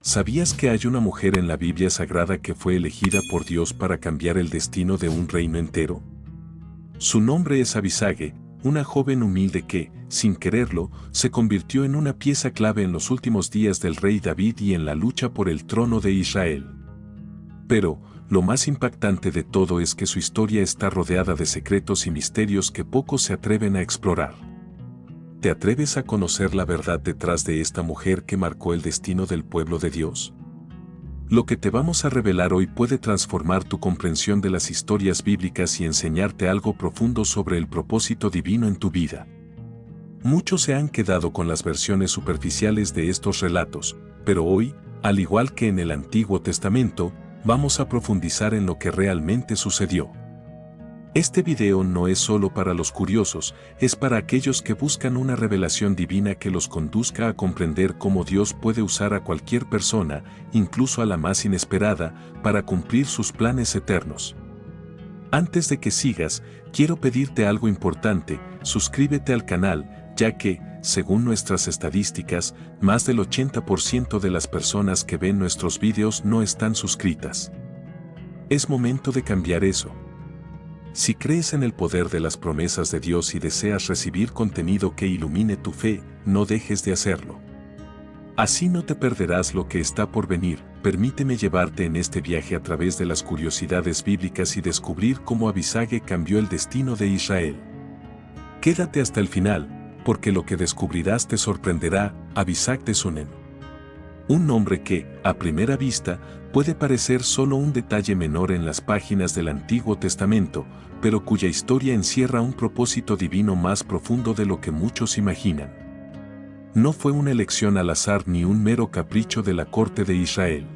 ¿Sabías que hay una mujer en la Biblia Sagrada que fue elegida por Dios para cambiar el destino de un reino entero? Su nombre es Abisag, una joven humilde que, sin quererlo, se convirtió en una pieza clave en los últimos días del rey David y en la lucha por el trono de Israel. Pero, lo más impactante de todo es que su historia está rodeada de secretos y misterios que pocos se atreven a explorar. ¿Te atreves a conocer la verdad detrás de esta mujer que marcó el destino del pueblo de Dios? Lo que te vamos a revelar hoy puede transformar tu comprensión de las historias bíblicas y enseñarte algo profundo sobre el propósito divino en tu vida. Muchos se han quedado con las versiones superficiales de estos relatos, pero hoy, al igual que en el Antiguo Testamento, vamos a profundizar en lo que realmente sucedió. Este video no es solo para los curiosos, es para aquellos que buscan una revelación divina que los conduzca a comprender cómo Dios puede usar a cualquier persona, incluso a la más inesperada, para cumplir sus planes eternos. Antes de que sigas, quiero pedirte algo importante: suscríbete al canal, ya que, según nuestras estadísticas, más del 80% de las personas que ven nuestros videos no están suscritas. Es momento de cambiar eso. Si crees en el poder de las promesas de Dios y deseas recibir contenido que ilumine tu fe, no dejes de hacerlo. Así no te perderás lo que está por venir. Permíteme llevarte en este viaje a través de las curiosidades bíblicas y descubrir cómo Abisag cambió el destino de Israel. Quédate hasta el final, porque lo que descubrirás te sorprenderá. Abisag de Sunem. Un nombre que, a primera vista, puede parecer solo un detalle menor en las páginas del Antiguo Testamento, pero cuya historia encierra un propósito divino más profundo de lo que muchos imaginan. No fue una elección al azar ni un mero capricho de la corte de Israel.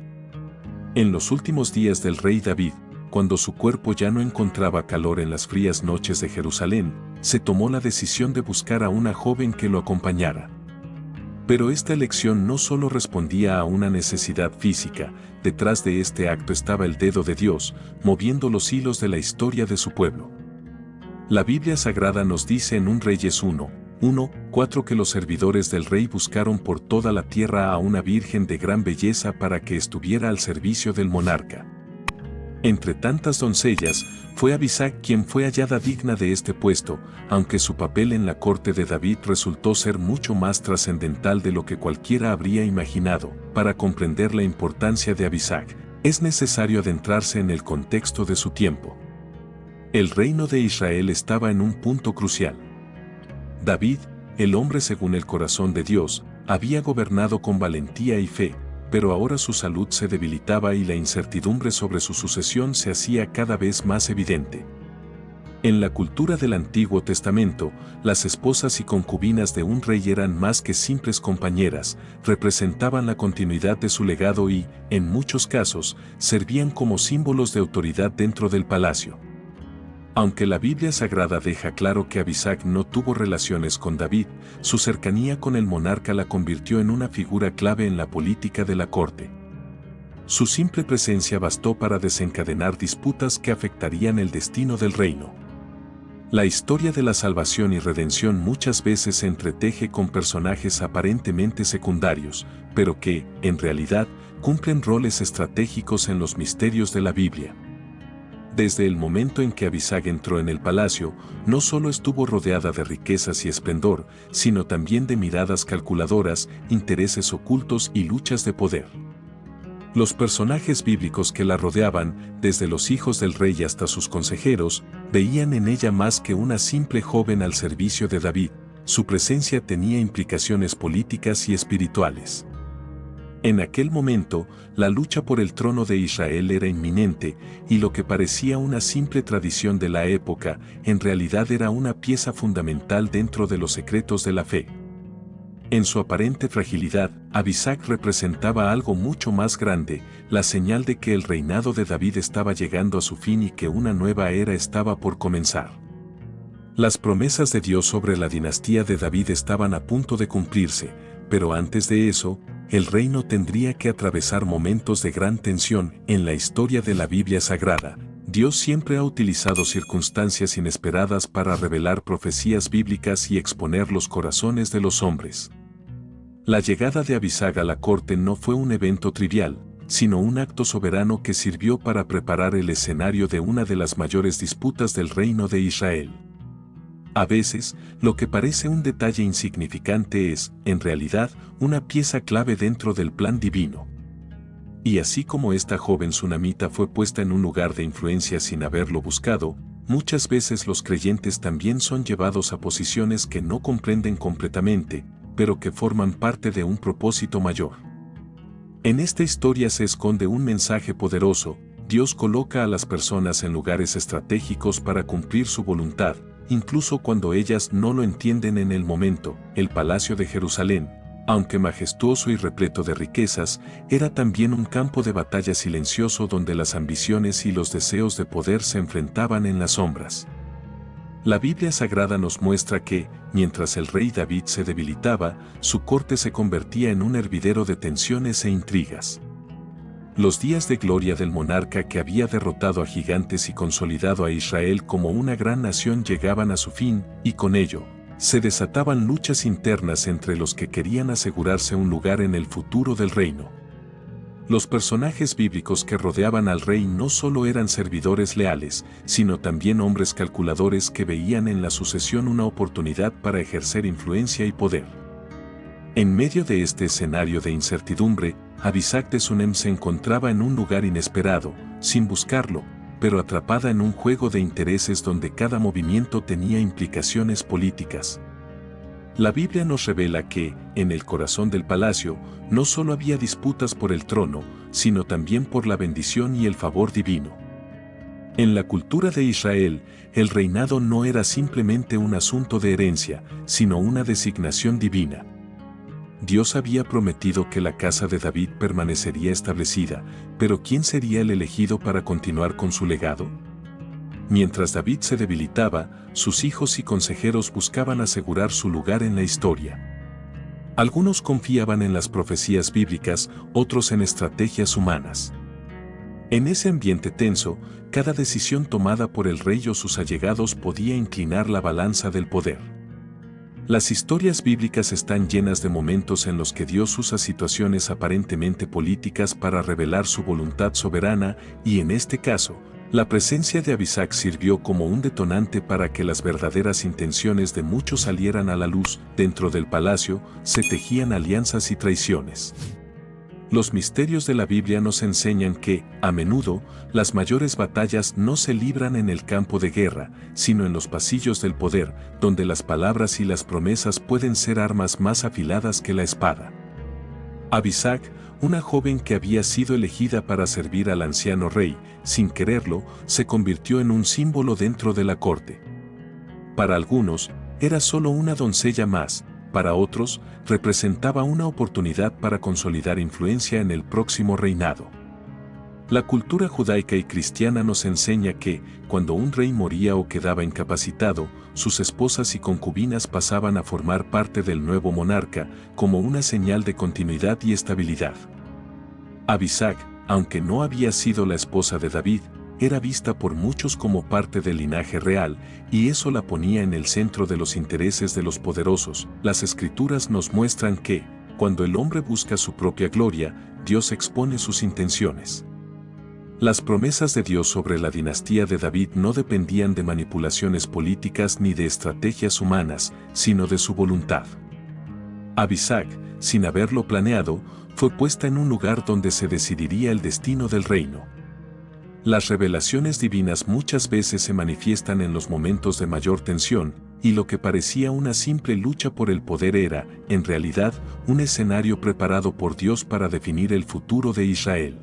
En los últimos días del rey David, cuando su cuerpo ya no encontraba calor en las frías noches de Jerusalén, se tomó la decisión de buscar a una joven que lo acompañara. Pero esta elección no solo respondía a una necesidad física. Detrás de este acto estaba el dedo de Dios, moviendo los hilos de la historia de su pueblo. La Biblia Sagrada nos dice en 1 Reyes 1:4 que los servidores del rey buscaron por toda la tierra a una virgen de gran belleza para que estuviera al servicio del monarca. Entre tantas doncellas, fue Abisag quien fue hallada digna de este puesto, aunque su papel en la corte de David resultó ser mucho más trascendental de lo que cualquiera habría imaginado. Para comprender la importancia de Abisag, es necesario adentrarse en el contexto de su tiempo. El reino de Israel estaba en un punto crucial. David, el hombre según el corazón de Dios, había gobernado con valentía y fe, pero ahora su salud se debilitaba y la incertidumbre sobre su sucesión se hacía cada vez más evidente. En la cultura del Antiguo Testamento, las esposas y concubinas de un rey eran más que simples compañeras, representaban la continuidad de su legado y, en muchos casos, servían como símbolos de autoridad dentro del palacio. Aunque la Biblia Sagrada deja claro que Abisag no tuvo relaciones con David, su cercanía con el monarca la convirtió en una figura clave en la política de la corte. Su simple presencia bastó para desencadenar disputas que afectarían el destino del reino. La historia de la salvación y redención muchas veces se entreteje con personajes aparentemente secundarios, pero que, en realidad, cumplen roles estratégicos en los misterios de la Biblia. Desde el momento en que Abisag entró en el palacio, no solo estuvo rodeada de riquezas y esplendor, sino también de miradas calculadoras, intereses ocultos y luchas de poder. Los personajes bíblicos que la rodeaban, desde los hijos del rey hasta sus consejeros, veían en ella más que una simple joven al servicio de David. Su presencia tenía implicaciones políticas y espirituales. En aquel momento, la lucha por el trono de Israel era inminente, y lo que parecía una simple tradición de la época, en realidad era una pieza fundamental dentro de los secretos de la fe. En su aparente fragilidad, Abisag representaba algo mucho más grande, la señal de que el reinado de David estaba llegando a su fin y que una nueva era estaba por comenzar. Las promesas de Dios sobre la dinastía de David estaban a punto de cumplirse, pero antes de eso, el reino tendría que atravesar momentos de gran tensión. En la historia de la Biblia Sagrada, Dios siempre ha utilizado circunstancias inesperadas para revelar profecías bíblicas y exponer los corazones de los hombres. La llegada de Abisag a la corte no fue un evento trivial, sino un acto soberano que sirvió para preparar el escenario de una de las mayores disputas del reino de Israel. A veces, lo que parece un detalle insignificante es, en realidad, una pieza clave dentro del plan divino. Y así como esta joven tsunamita fue puesta en un lugar de influencia sin haberlo buscado, muchas veces los creyentes también son llevados a posiciones que no comprenden completamente, pero que forman parte de un propósito mayor. En esta historia se esconde un mensaje poderoso: Dios coloca a las personas en lugares estratégicos para cumplir su voluntad, incluso cuando ellas no lo entienden en el momento. El palacio de Jerusalén, aunque majestuoso y repleto de riquezas, era también un campo de batalla silencioso donde las ambiciones y los deseos de poder se enfrentaban en las sombras. La Biblia Sagrada nos muestra que, mientras el rey David se debilitaba, su corte se convertía en un hervidero de tensiones e intrigas. Los días de gloria del monarca que había derrotado a gigantes y consolidado a Israel como una gran nación llegaban a su fin, y con ello, se desataban luchas internas entre los que querían asegurarse un lugar en el futuro del reino. Los personajes bíblicos que rodeaban al rey no solo eran servidores leales, sino también hombres calculadores que veían en la sucesión una oportunidad para ejercer influencia y poder. En medio de este escenario de incertidumbre, Abisag de Sunem se encontraba en un lugar inesperado, sin buscarlo, pero atrapada en un juego de intereses donde cada movimiento tenía implicaciones políticas. La Biblia nos revela que, en el corazón del palacio, no solo había disputas por el trono, sino también por la bendición y el favor divino. En la cultura de Israel, el reinado no era simplemente un asunto de herencia, sino una designación divina. Dios había prometido que la casa de David permanecería establecida, pero ¿quién sería el elegido para continuar con su legado? Mientras David se debilitaba, sus hijos y consejeros buscaban asegurar su lugar en la historia. Algunos confiaban en las profecías bíblicas, otros en estrategias humanas. En ese ambiente tenso, cada decisión tomada por el rey o sus allegados podía inclinar la balanza del poder. Las historias bíblicas están llenas de momentos en los que Dios usa situaciones aparentemente políticas para revelar su voluntad soberana, y en este caso, la presencia de Abisag sirvió como un detonante para que las verdaderas intenciones de muchos salieran a la luz. Dentro del palacio se tejían alianzas y traiciones. Los misterios de la Biblia nos enseñan que, a menudo, las mayores batallas no se libran en el campo de guerra, sino en los pasillos del poder, donde las palabras y las promesas pueden ser armas más afiladas que la espada. Abisag, una joven que había sido elegida para servir al anciano rey, sin quererlo, se convirtió en un símbolo dentro de la corte. Para algunos, era solo una doncella más. Para otros, representaba una oportunidad para consolidar influencia en el próximo reinado. La cultura judaica y cristiana nos enseña que, cuando un rey moría o quedaba incapacitado, sus esposas y concubinas pasaban a formar parte del nuevo monarca, como una señal de continuidad y estabilidad. Abisag, aunque no había sido la esposa de David, era vista por muchos como parte del linaje real, y eso la ponía en el centro de los intereses de los poderosos. Las Escrituras nos muestran que, cuando el hombre busca su propia gloria, Dios expone sus intenciones. Las promesas de Dios sobre la dinastía de David no dependían de manipulaciones políticas ni de estrategias humanas, sino de su voluntad. Abisag, sin haberlo planeado, fue puesta en un lugar donde se decidiría el destino del reino. Las revelaciones divinas muchas veces se manifiestan en los momentos de mayor tensión, y lo que parecía una simple lucha por el poder era, en realidad, un escenario preparado por Dios para definir el futuro de Israel.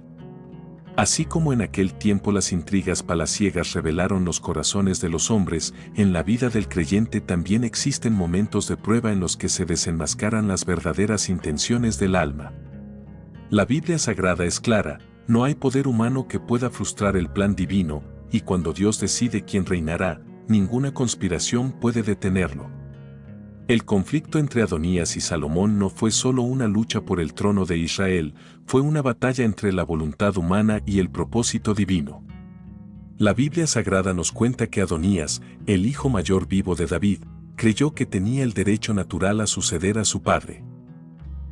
Así como en aquel tiempo las intrigas palaciegas revelaron los corazones de los hombres, en la vida del creyente también existen momentos de prueba en los que se desenmascaran las verdaderas intenciones del alma. La Biblia Sagrada es clara: no hay poder humano que pueda frustrar el plan divino, y cuando Dios decide quién reinará, ninguna conspiración puede detenerlo. El conflicto entre Adonías y Salomón no fue solo una lucha por el trono de Israel, fue una batalla entre la voluntad humana y el propósito divino. La Biblia Sagrada nos cuenta que Adonías, el hijo mayor vivo de David, creyó que tenía el derecho natural a suceder a su padre.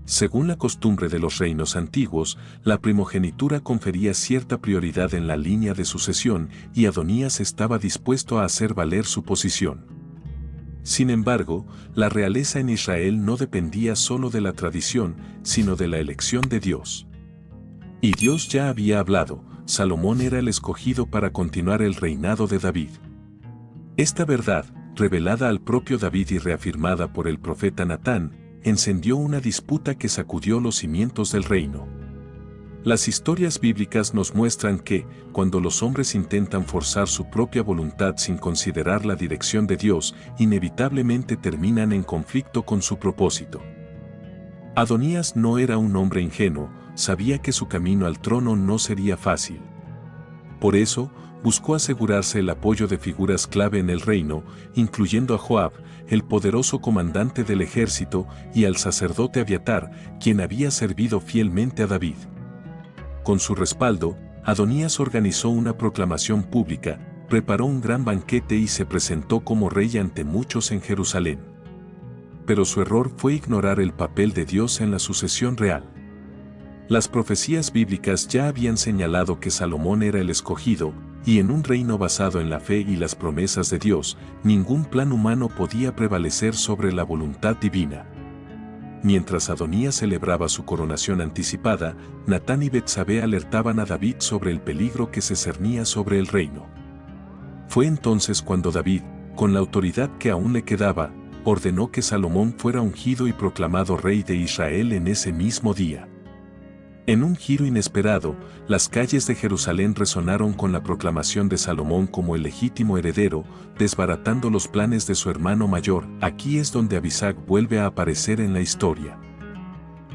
Según la costumbre de los reinos antiguos, la primogenitura confería cierta prioridad en la línea de sucesión y Adonías estaba dispuesto a hacer valer su posición. Sin embargo, la realeza en Israel no dependía solo de la tradición, sino de la elección de Dios. Y Dios ya había hablado, Salomón era el escogido para continuar el reinado de David. Esta verdad, revelada al propio David y reafirmada por el profeta Natán, encendió una disputa que sacudió los cimientos del reino. Las historias bíblicas nos muestran que, cuando los hombres intentan forzar su propia voluntad sin considerar la dirección de Dios, inevitablemente terminan en conflicto con su propósito. Adonías no era un hombre ingenuo, sabía que su camino al trono no sería fácil. Por eso, buscó asegurarse el apoyo de figuras clave en el reino, incluyendo a Joab, el poderoso comandante del ejército, y al sacerdote Abiatar, quien había servido fielmente a David. Con su respaldo, Adonías organizó una proclamación pública, preparó un gran banquete y se presentó como rey ante muchos en Jerusalén. Pero su error fue ignorar el papel de Dios en la sucesión real. Las profecías bíblicas ya habían señalado que Salomón era el escogido, y en un reino basado en la fe y las promesas de Dios, ningún plan humano podía prevalecer sobre la voluntad divina. Mientras Adonías celebraba su coronación anticipada, Natán y Betsabé alertaban a David sobre el peligro que se cernía sobre el reino. Fue entonces cuando David, con la autoridad que aún le quedaba, ordenó que Salomón fuera ungido y proclamado rey de Israel en ese mismo día. En un giro inesperado, las calles de Jerusalén resonaron con la proclamación de Salomón como el legítimo heredero, desbaratando los planes de su hermano mayor. Aquí es donde Abisag vuelve a aparecer en la historia.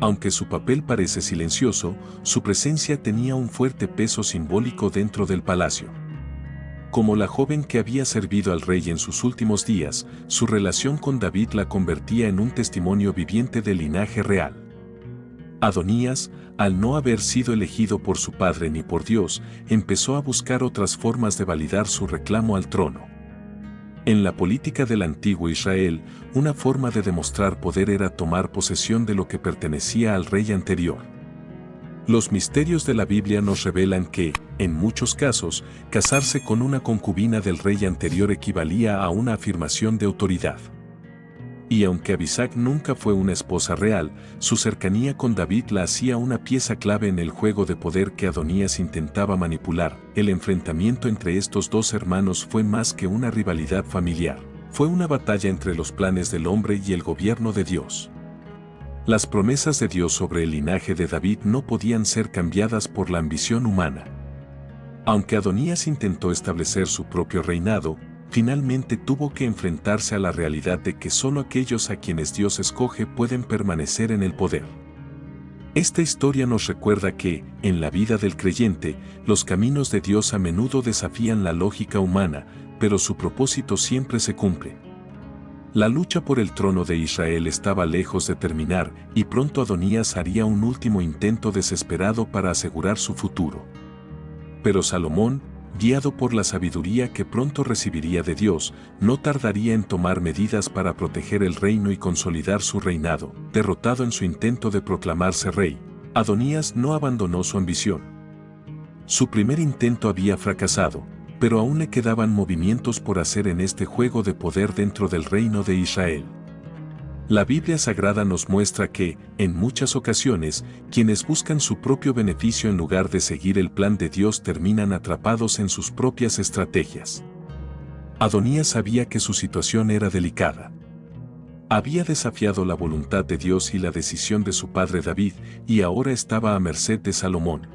Aunque su papel parece silencioso, su presencia tenía un fuerte peso simbólico dentro del palacio. Como la joven que había servido al rey en sus últimos días, su relación con David la convertía en un testimonio viviente del linaje real. Adonías, al no haber sido elegido por su padre ni por Dios, empezó a buscar otras formas de validar su reclamo al trono. En la política del antiguo Israel, una forma de demostrar poder era tomar posesión de lo que pertenecía al rey anterior. Los misterios de la Biblia nos revelan que, en muchos casos, casarse con una concubina del rey anterior equivalía a una afirmación de autoridad. Y aunque Abisag nunca fue una esposa real, su cercanía con David la hacía una pieza clave en el juego de poder que Adonías intentaba manipular. El enfrentamiento entre estos dos hermanos fue más que una rivalidad familiar. Fue una batalla entre los planes del hombre y el gobierno de Dios. Las promesas de Dios sobre el linaje de David no podían ser cambiadas por la ambición humana. Aunque Adonías intentó establecer su propio reinado, finalmente tuvo que enfrentarse a la realidad de que solo aquellos a quienes Dios escoge pueden permanecer en el poder. Esta historia nos recuerda que, en la vida del creyente, los caminos de Dios a menudo desafían la lógica humana, pero su propósito siempre se cumple. La lucha por el trono de Israel estaba lejos de terminar, y pronto Adonías haría un último intento desesperado para asegurar su futuro. Pero Salomón, guiado por la sabiduría que pronto recibiría de Dios, no tardaría en tomar medidas para proteger el reino y consolidar su reinado. Derrotado en su intento de proclamarse rey, Adonías no abandonó su ambición. Su primer intento había fracasado, pero aún le quedaban movimientos por hacer en este juego de poder dentro del reino de Israel. La Biblia Sagrada nos muestra que, en muchas ocasiones, quienes buscan su propio beneficio en lugar de seguir el plan de Dios terminan atrapados en sus propias estrategias. Adonías sabía que su situación era delicada. Había desafiado la voluntad de Dios y la decisión de su padre David, y ahora estaba a merced de Salomón.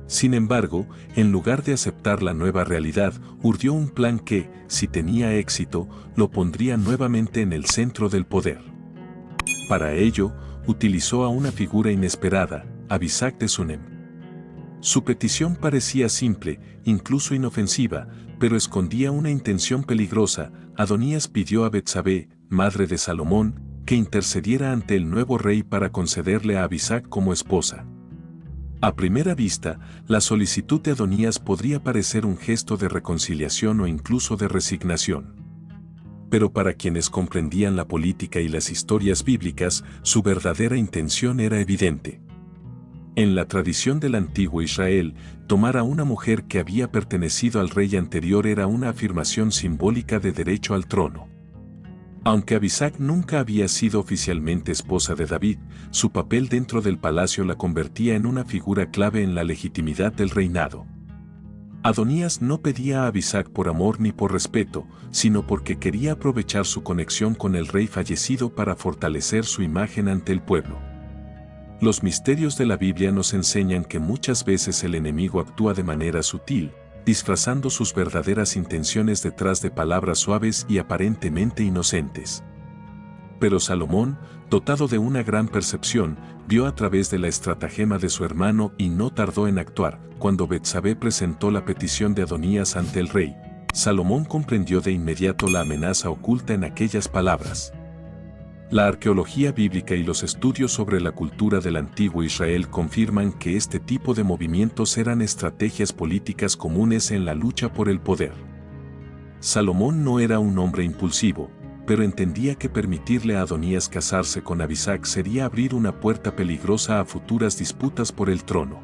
Sin embargo, en lugar de aceptar la nueva realidad, urdió un plan que, si tenía éxito, lo pondría nuevamente en el centro del poder. Para ello, utilizó a una figura inesperada, Abisag de Sunem. Su petición parecía simple, incluso inofensiva, pero escondía una intención peligrosa. Adonías pidió a Betsabé, madre de Salomón, que intercediera ante el nuevo rey para concederle a Abisag como esposa. A primera vista, la solicitud de Adonías podría parecer un gesto de reconciliación o incluso de resignación. pero para quienes comprendían la política y las historias bíblicas, su verdadera intención era evidente. En la tradición del antiguo Israel, tomar a una mujer que había pertenecido al rey anterior era una afirmación simbólica de derecho al trono. Aunque Abisag nunca había sido oficialmente esposa de David, su papel dentro del palacio la convertía en una figura clave en la legitimidad del reinado. Adonías no pedía a Abisag por amor ni por respeto, sino porque quería aprovechar su conexión con el rey fallecido para fortalecer su imagen ante el pueblo. Los misterios de la Biblia nos enseñan que muchas veces el enemigo actúa de manera sutil, disfrazando sus verdaderas intenciones detrás de palabras suaves y aparentemente inocentes. Pero Salomón, dotado de una gran percepción, vio a través de la estratagema de su hermano y no tardó en actuar. Cuando Betsabé presentó la petición de Adonías ante el rey, Salomón comprendió de inmediato la amenaza oculta en aquellas palabras. La arqueología bíblica y los estudios sobre la cultura del antiguo Israel confirman que este tipo de movimientos eran estrategias políticas comunes en la lucha por el poder. Salomón no era un hombre impulsivo, pero entendía que permitirle a Adonías casarse con Abisag sería abrir una puerta peligrosa a futuras disputas por el trono.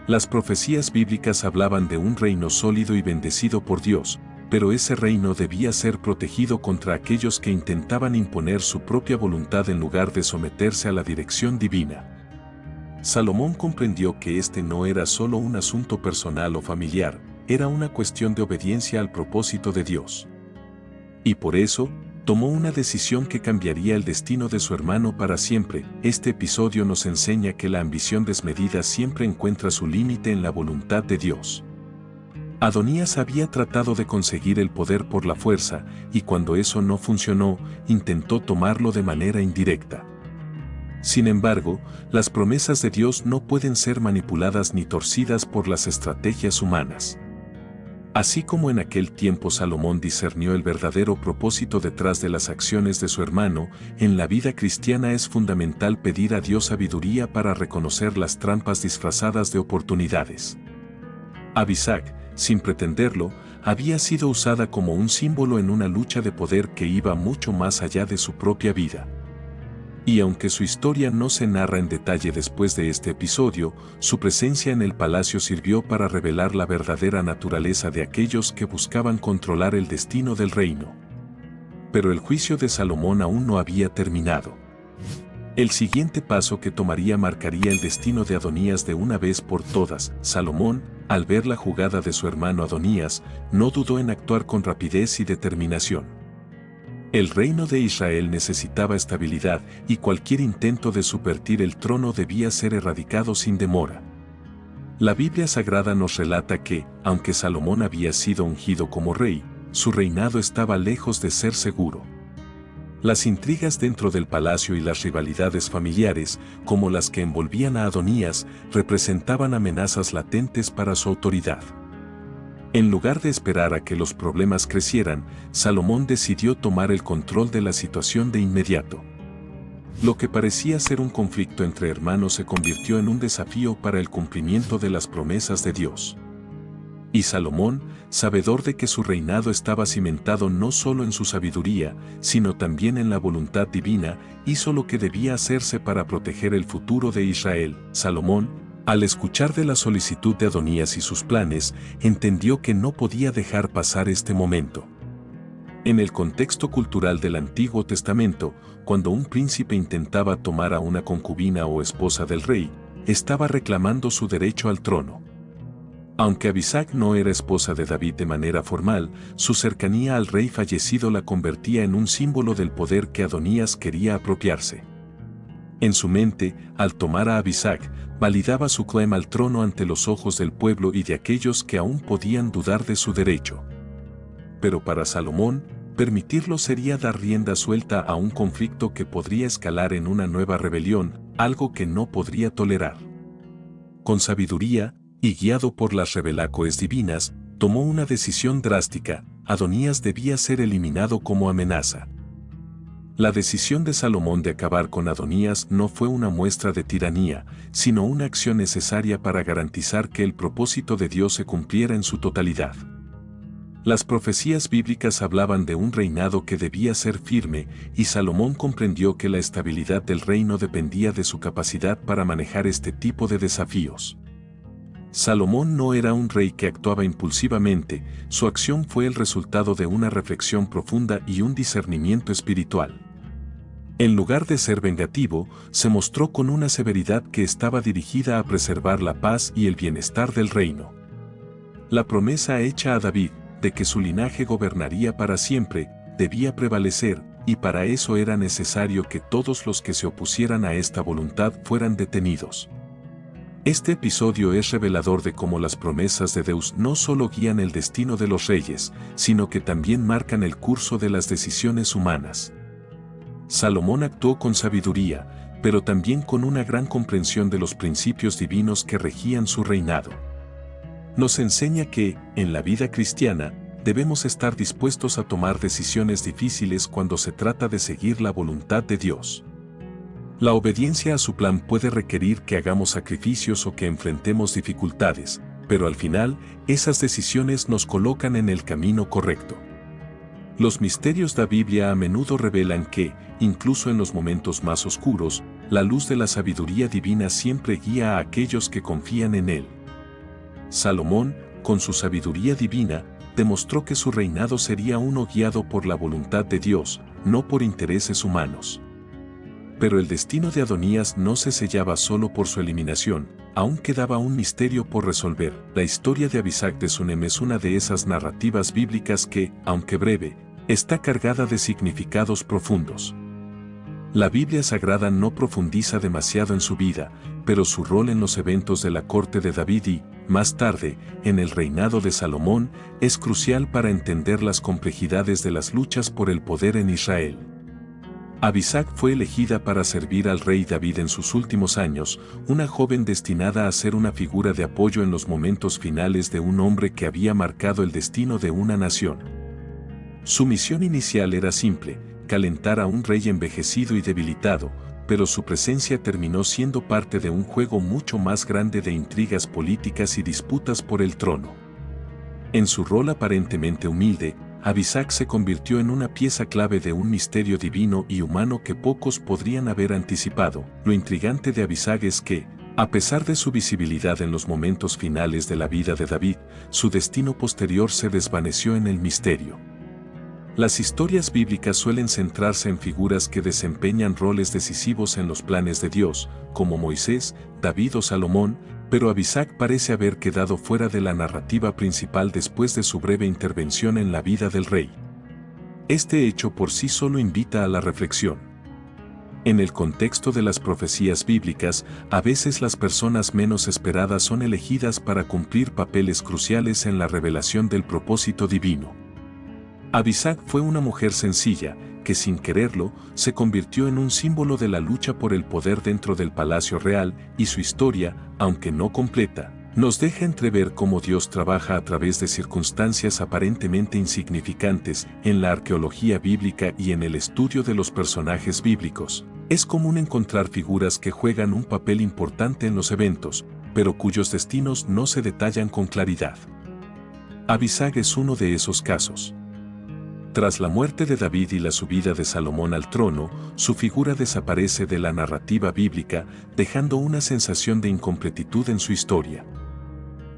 Las profecías bíblicas hablaban de un reino sólido y bendecido por Dios, pero ese reino debía ser protegido contra aquellos que intentaban imponer su propia voluntad en lugar de someterse a la dirección divina. Salomón comprendió que este no era solo un asunto personal o familiar, era una cuestión de obediencia al propósito de Dios. Y por eso, tomó una decisión que cambiaría el destino de su hermano para siempre. Este episodio nos enseña que la ambición desmedida siempre encuentra su límite en la voluntad de Dios. Adonías había tratado de conseguir el poder por la fuerza, y cuando eso no funcionó, intentó tomarlo de manera indirecta. Sin embargo, las promesas de Dios no pueden ser manipuladas ni torcidas por las estrategias humanas. Así como en aquel tiempo Salomón discernió el verdadero propósito detrás de las acciones de su hermano, en la vida cristiana es fundamental pedir a Dios sabiduría para reconocer las trampas disfrazadas de oportunidades. Abisag, sin pretenderlo, había sido usada como un símbolo en una lucha de poder que iba mucho más allá de su propia vida. Y aunque su historia no se narra en detalle después de este episodio, su presencia en el palacio sirvió para revelar la verdadera naturaleza de aquellos que buscaban controlar el destino del reino. Pero el juicio de Salomón aún no había terminado. El siguiente paso que tomaría marcaría el destino de Adonías de una vez por todas. Salomón, al ver la jugada de su hermano Adonías, no dudó en actuar con rapidez y determinación. El reino de Israel necesitaba estabilidad y cualquier intento de subvertir el trono debía ser erradicado sin demora. La Biblia Sagrada nos relata que, aunque Salomón había sido ungido como rey, su reinado estaba lejos de ser seguro. Las intrigas dentro del palacio y las rivalidades familiares, como las que envolvían a Adonías, representaban amenazas latentes para su autoridad. En lugar de esperar a que los problemas crecieran, Salomón decidió tomar el control de la situación de inmediato. Lo que parecía ser un conflicto entre hermanos se convirtió en un desafío para el cumplimiento de las promesas de Dios. Y Salomón, sabedor de que su reinado estaba cimentado no solo en su sabiduría, sino también en la voluntad divina, hizo lo que debía hacerse para proteger el futuro de Israel. Salomón, al escuchar de la solicitud de Adonías y sus planes, entendió que no podía dejar pasar este momento. En el contexto cultural del Antiguo Testamento, cuando un príncipe intentaba tomar a una concubina o esposa del rey, estaba reclamando su derecho al trono. Aunque Abisag no era esposa de David de manera formal, su cercanía al rey fallecido la convertía en un símbolo del poder que Adonías quería apropiarse. En su mente, al tomar a Abisag, validaba su claim al trono ante los ojos del pueblo y de aquellos que aún podían dudar de su derecho. Pero para Salomón, permitirlo sería dar rienda suelta a un conflicto que podría escalar en una nueva rebelión, algo que no podría tolerar. Con sabiduría, y guiado por las revelacoes divinas, tomó una decisión drástica: Adonías debía ser eliminado como amenaza. La decisión de Salomón de acabar con Adonías no fue una muestra de tiranía, sino una acción necesaria para garantizar que el propósito de Dios se cumpliera en su totalidad. Las profecías bíblicas hablaban de un reinado que debía ser firme, y Salomón comprendió que la estabilidad del reino dependía de su capacidad para manejar este tipo de desafíos. Salomón no era un rey que actuaba impulsivamente, su acción fue el resultado de una reflexión profunda y un discernimiento espiritual. En lugar de ser vengativo, se mostró con una severidad que estaba dirigida a preservar la paz y el bienestar del reino. La promesa hecha a David, de que su linaje gobernaría para siempre, debía prevalecer, y para eso era necesario que todos los que se opusieran a esta voluntad fueran detenidos. Este episodio es revelador de cómo las promesas de Dios no solo guían el destino de los reyes, sino que también marcan el curso de las decisiones humanas. Salomón actuó con sabiduría, pero también con una gran comprensión de los principios divinos que regían su reinado. Nos enseña que, en la vida cristiana, debemos estar dispuestos a tomar decisiones difíciles cuando se trata de seguir la voluntad de Dios. La obediencia a su plan puede requerir que hagamos sacrificios o que enfrentemos dificultades, pero al final, esas decisiones nos colocan en el camino correcto. Los misterios de la Biblia a menudo revelan que, incluso en los momentos más oscuros, la luz de la sabiduría divina siempre guía a aquellos que confían en él. Salomón, con su sabiduría divina, demostró que su reinado sería uno guiado por la voluntad de Dios, no por intereses humanos. Pero el destino de Adonías no se sellaba solo por su eliminación, aún quedaba un misterio por resolver. La historia de Abisag de Sunem es una de esas narrativas bíblicas que, aunque breve, está cargada de significados profundos. La Biblia Sagrada no profundiza demasiado en su vida, pero su rol en los eventos de la corte de David y, más tarde, en el reinado de Salomón, es crucial para entender las complejidades de las luchas por el poder en Israel. Abisag fue elegida para servir al rey David en sus últimos años, una joven destinada a ser una figura de apoyo en los momentos finales de un hombre que había marcado el destino de una nación. Su misión inicial era simple: calentar a un rey envejecido y debilitado, pero su presencia terminó siendo parte de un juego mucho más grande de intrigas políticas y disputas por el trono. En su rol aparentemente humilde, Abisag se convirtió en una pieza clave de un misterio divino y humano que pocos podrían haber anticipado. Lo intrigante de Abisag es que, a pesar de su visibilidad en los momentos finales de la vida de David, su destino posterior se desvaneció en el misterio. Las historias bíblicas suelen centrarse en figuras que desempeñan roles decisivos en los planes de Dios, como Moisés, David o Salomón, pero Abisag parece haber quedado fuera de la narrativa principal después de su breve intervención en la vida del rey. Este hecho por sí solo invita a la reflexión. En el contexto de las profecías bíblicas, a veces las personas menos esperadas son elegidas para cumplir papeles cruciales en la revelación del propósito divino. Abisag fue una mujer sencilla, que sin quererlo, se convirtió en un símbolo de la lucha por el poder dentro del palacio real, y su historia, aunque no completa, nos deja entrever cómo Dios trabaja a través de circunstancias aparentemente insignificantes. En la arqueología bíblica y en el estudio de los personajes bíblicos, es común encontrar figuras que juegan un papel importante en los eventos, pero cuyos destinos no se detallan con claridad. Abisag es uno de esos casos. Tras la muerte de David y la subida de Salomón al trono, su figura desaparece de la narrativa bíblica, dejando una sensación de incompletitud en su historia.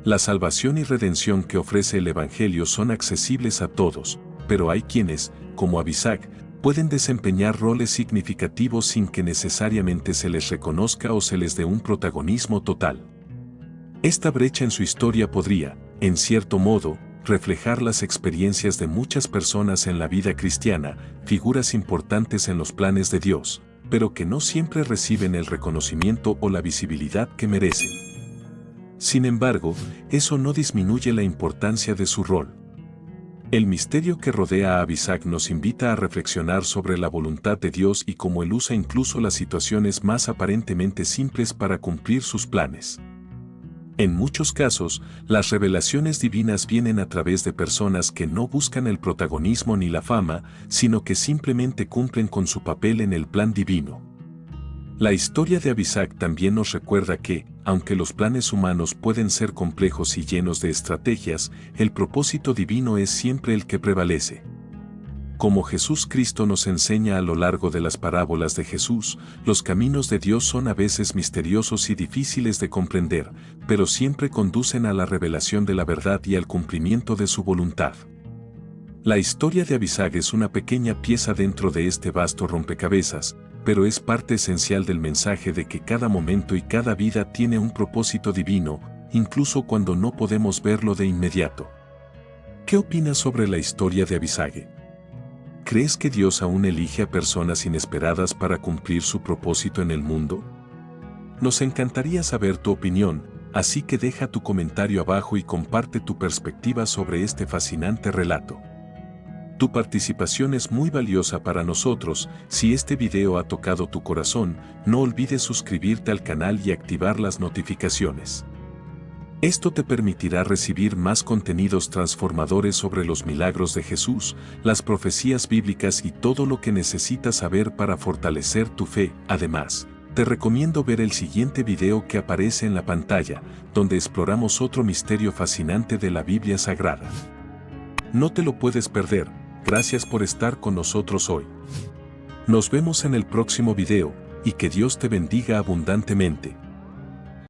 La salvación y redención que ofrece el Evangelio son accesibles a todos, pero hay quienes, como Abisag, pueden desempeñar roles significativos sin que necesariamente se les reconozca o se les dé un protagonismo total. Esta brecha en su historia podría, en cierto modo, reflejar las experiencias de muchas personas en la vida cristiana, figuras importantes en los planes de Dios, pero que no siempre reciben el reconocimiento o la visibilidad que merecen. Sin embargo, eso no disminuye la importancia de su rol. El misterio que rodea a Abisag nos invita a reflexionar sobre la voluntad de Dios y cómo Él usa incluso las situaciones más aparentemente simples para cumplir sus planes. En muchos casos, las revelaciones divinas vienen a través de personas que no buscan el protagonismo ni la fama, sino que simplemente cumplen con su papel en el plan divino. La historia de Abisag también nos recuerda que, aunque los planes humanos pueden ser complejos y llenos de estrategias, el propósito divino es siempre el que prevalece. Como Jesús Cristo nos enseña a lo largo de las parábolas de Jesús, los caminos de Dios son a veces misteriosos y difíciles de comprender, pero siempre conducen a la revelación de la verdad y al cumplimiento de su voluntad. La historia de Abisag es una pequeña pieza dentro de este vasto rompecabezas, pero es parte esencial del mensaje de que cada momento y cada vida tiene un propósito divino, incluso cuando no podemos verlo de inmediato. ¿Qué opinas sobre la historia de Abisag? ¿Crees que Dios aún elige a personas inesperadas para cumplir su propósito en el mundo? Nos encantaría saber tu opinión, así que deja tu comentario abajo y comparte tu perspectiva sobre este fascinante relato. Tu participación es muy valiosa para nosotros. Si este video ha tocado tu corazón, no olvides suscribirte al canal y activar las notificaciones. Esto te permitirá recibir más contenidos transformadores sobre los milagros de Jesús, las profecías bíblicas y todo lo que necesitas saber para fortalecer tu fe. Además, te recomiendo ver el siguiente video que aparece en la pantalla, donde exploramos otro misterio fascinante de la Biblia Sagrada. No te lo puedes perder. Gracias por estar con nosotros hoy. Nos vemos en el próximo video, y que Dios te bendiga abundantemente.